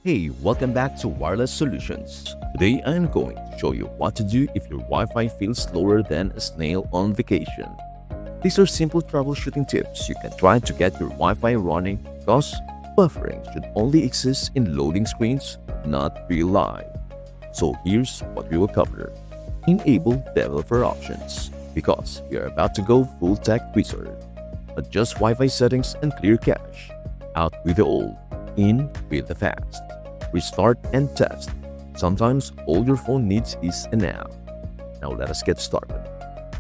Hey, welcome back to Wireless Solutions. Today I am going to show you what to do if your Wi-Fi feels slower than a snail on vacation. These are simple troubleshooting tips you can try to get your Wi-Fi running because buffering should only exist in loading screens, not real life. So here's what we will cover. Enable developer options because we are about to go full tech wizard. Adjust Wi-Fi settings and clear cache. Out with the old, in with the fast. Restart and test. Sometimes all your phone needs is an app. Now let us get started.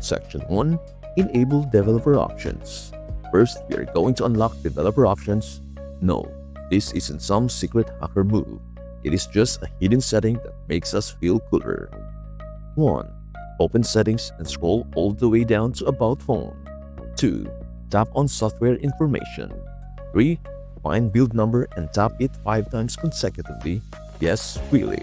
Section 1. Enable developer options. First, we are going to unlock developer options. No, this isn't some secret hacker move. It is just a hidden setting that makes us feel cooler. 1. Open settings and scroll all the way down to about phone. 2. Tap on software information. 3. Find build number and tap it 5 times consecutively. Yes, really.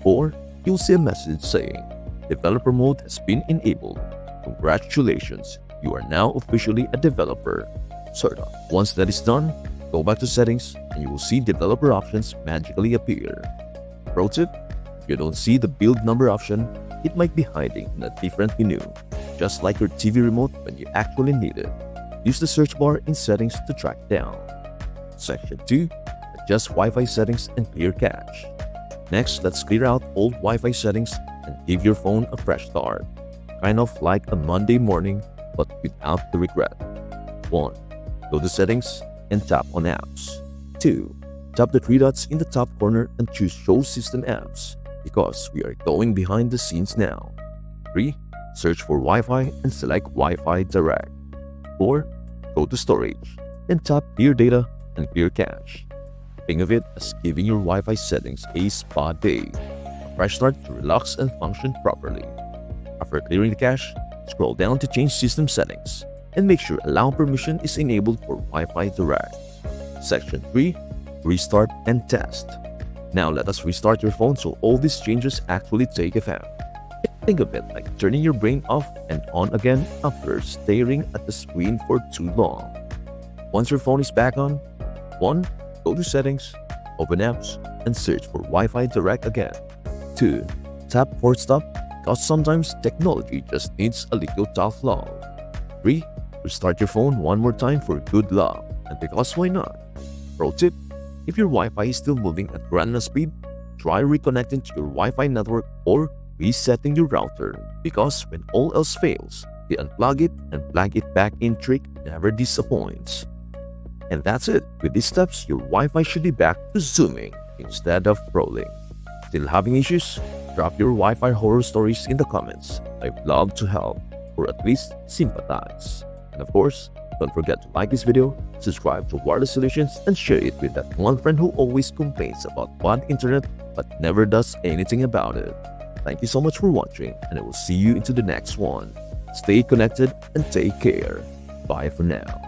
4. You'll see a message saying, Developer mode has been enabled. Congratulations, you are now officially a developer. Sort of. Once that is done, go back to settings and you will see developer options magically appear. Pro tip, if you don't see the build number option, it might be hiding in a different menu, just like your TV remote when you actually need it. Use the search bar in settings to track down. Section 2. Adjust Wi-Fi settings and clear cache. Next, let's clear out old Wi-Fi settings and give your phone a fresh start. Kind of like a Monday morning, but without the regret. 1. Go to settings and tap on apps. 2. Tap the 3 dots in the top corner and choose show system apps because we are going behind the scenes now. 3. Search for Wi-Fi and select Wi-Fi Direct. 4. Go to storage and tap clear data and clear cache. Think of it as giving your Wi-Fi settings a spa day, a fresh start to relax and function properly. After clearing the cache, scroll down to change system settings and make sure allow permission is enabled for Wi-Fi Direct. Section 3. Restart and test. Now let us restart your phone so all these changes actually take effect. Think of it like turning your brain off and on again after staring at the screen for too long. Once your phone is back on, 1. Go to settings, open apps, and search for Wi-Fi Direct again. 2. Tap forward stop because sometimes technology just needs a little tough love. 3. Restart your phone one more time for good luck, and because why not? Pro tip, if your Wi-Fi is still moving at random speed, try reconnecting to your Wi-Fi network or resetting your router because when all else fails, the unplug it and plug it back in trick never disappoints. And that's it. With these steps, your Wi-Fi should be back to zooming instead of rolling. Still having issues? Drop your Wi-Fi horror stories in the comments. I'd love to help, or at least sympathize. And of course, don't forget to like this video, subscribe to Wireless Solutions, and share it with that one friend who always complains about bad internet but never does anything about it. Thank you so much for watching, and I will see you into the next one. Stay connected and take care. Bye for now.